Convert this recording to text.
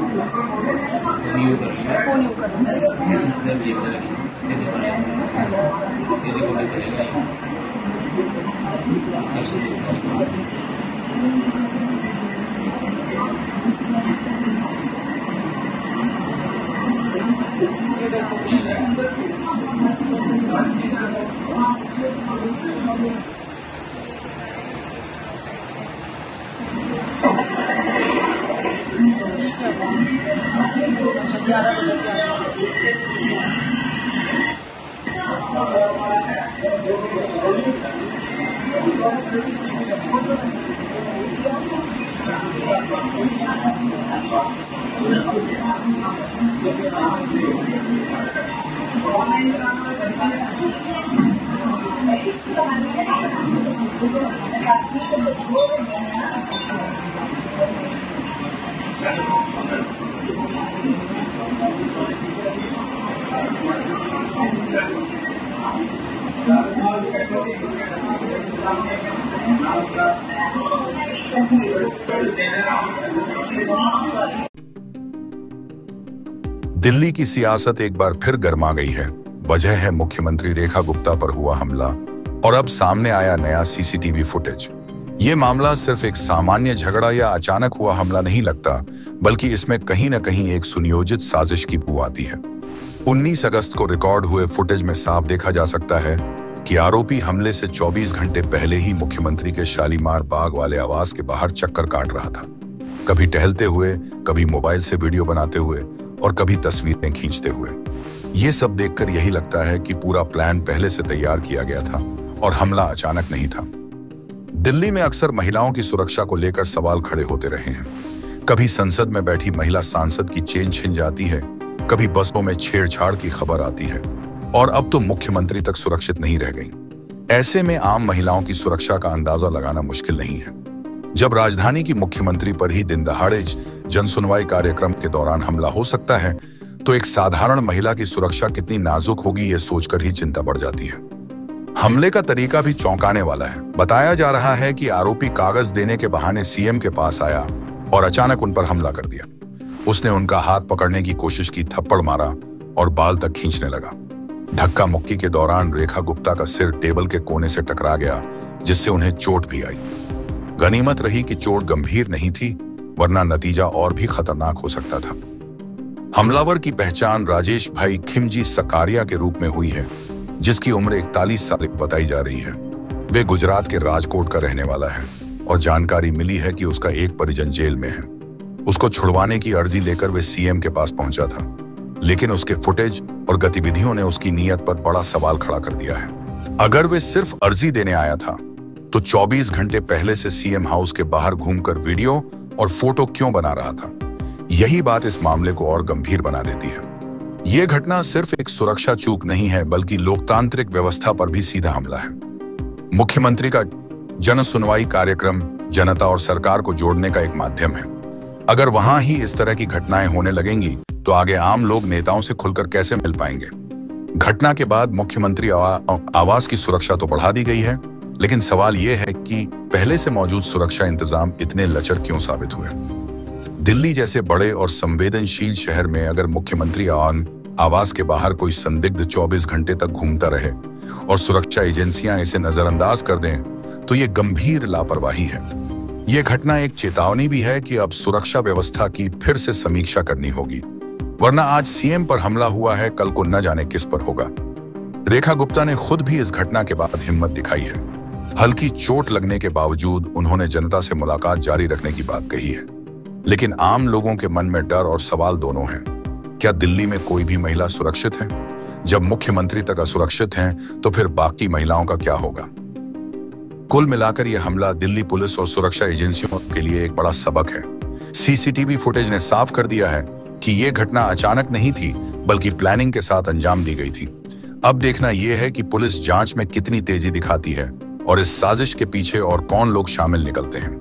Phone you कर लिया, phone you कर लिया, जब जेब में लगी फिर निकाला, फिर रिकॉर्डिंग करेगा फिर शुरू करेगा। अच्छा 11 बजे 11 दिल्ली की सियासत एक बार फिर गर्मा गई है। वजह है मुख्यमंत्री रेखा गुप्ता पर हुआ हमला और अब सामने आया नया सीसीटीवी फुटेज। ये मामला सिर्फ एक सामान्य झगड़ा या अचानक हुआ हमला नहीं लगता, बल्कि इसमें कहीं न कहीं एक सुनियोजित साजिश की बू आती है। 19 अगस्त को रिकॉर्ड हुए फुटेज में साफ देखा जा सकता है कि आरोपी हमले से 24 घंटे पहले ही मुख्यमंत्री के शालीमार बाग वाले आवास के बाहर चक्कर काट रहा था, कभी टहलते हुए, कभी मोबाइल से वीडियो बनाते हुए और कभी तस्वीरें खींचते हुए। ये सब देखकर यही लगता है कि पूरा प्लान पहले से तैयार किया गया था और हमला अचानक नहीं था। दिल्ली में अक्सर महिलाओं की सुरक्षा को लेकर सवाल खड़े होते रहे हैं। कभी संसद में बैठी महिला सांसद की चेन छिन जाती है, कभी बसों में छेड़छाड़ की खबर आती है और अब तो मुख्यमंत्री तक सुरक्षित नहीं रह गई। ऐसे में आम महिलाओं की सुरक्षा का अंदाजा लगाना मुश्किल नहीं है। जब राजधानी की मुख्यमंत्री पर ही दिन दहाड़े जनसुनवाई कार्यक्रम के दौरान हमला हो सकता है, तो एक साधारण महिला की सुरक्षा कितनी नाजुक होगी ये सोचकर ही चिंता बढ़ जाती है। हमले का तरीका भी चौंकाने वाला है। बताया जा रहा है कि आरोपी कागज देने के बहाने सीएम के पास आया और अचानक उन पर हमला कर दिया। उसने उनका हाथ पकड़ने की कोशिश की, थप्पड़ मारा और बाल तक खींचने लगा। धक्का मुक्की के दौरान रेखा गुप्ता का सिर टेबल के कोने से टकरा गया, जिससे उन्हें चोट भी आई। गनीमत रही कि चोट गंभीर नहीं थी, वरना नतीजा और भी खतरनाक हो सकता था। हमलावर की पहचान राजेश भाई खिमजी सकारिया के रूप में हुई है, जिसकी उम्र 41 साल बताई जा रही है। वे गुजरात के राजकोट का रहने वाला है और जानकारी मिली है कि उसका एक परिजन जेल में है। उसको छुड़वाने की अर्जी लेकर वे सीएम के पास पहुंचा था, लेकिन उसके फुटेज और गतिविधियों ने उसकी नीयत पर बड़ा सवाल खड़ा कर दिया है। अगर वे सिर्फ अर्जी देने आया था, तो 24 घंटे पहले से सीएम हाउस के बाहर घूमकर वीडियो और फोटो क्यों बना रहा था? यही बात इस मामले को और गंभीर बना देती है। यह घटना सिर्फ एक सुरक्षा चूक नहीं है, बल्कि लोकतांत्रिक व्यवस्था पर भी सीधा हमला है। मुख्यमंत्री का जनसुनवाई कार्यक्रम जनता और सरकार को जोड़ने का एक माध्यम है। अगर वहां ही इस तरह की घटनाएं होने लगेंगी, तो आगे आम लोग नेताओं से खुलकर कैसे मिल पाएंगे? घटना के बाद मुख्यमंत्री आवास की सुरक्षा तो बढ़ा दी गई है, लेकिन सवाल यह है कि पहले से मौजूद सुरक्षा इंतजाम इतने लचर क्यों साबित हुए? दिल्ली जैसे बड़े और संवेदनशील शहर में अगर मुख्यमंत्री आवास के बाहर कोई संदिग्ध 24 घंटे तक घूमता रहे और सुरक्षा एजेंसियां इसे नजरअंदाज कर दें, तो ये गंभीर लापरवाही है। ये घटना एक चेतावनी भी है कि अब सुरक्षा व्यवस्था की फिर से समीक्षा करनी होगी, वरना आज सीएम पर हमला हुआ है, कल को न जाने किस पर होगा। रेखा गुप्ता ने खुद भी इस घटना के बाद हिम्मत दिखाई है। हल्की चोट लगने के बावजूद उन्होंने जनता से मुलाकात जारी रखने की बात कही है। लेकिन आम लोगों के मन में डर और सवाल दोनों हैं। क्या दिल्ली में कोई भी महिला सुरक्षित है? जब मुख्यमंत्री तक असुरक्षित हैं, तो फिर बाकी महिलाओं का क्या होगा? कुल मिलाकर यह हमला दिल्ली पुलिस और सुरक्षा एजेंसियों के लिए एक बड़ा सबक है। सीसीटीवी फुटेज ने साफ कर दिया है कि यह घटना अचानक नहीं थी, बल्कि प्लानिंग के साथ अंजाम दी गई थी। अब देखना यह है कि पुलिस जांच में कितनी तेजी दिखाती है और इस साजिश के पीछे और कौन लोग शामिल निकलते हैं।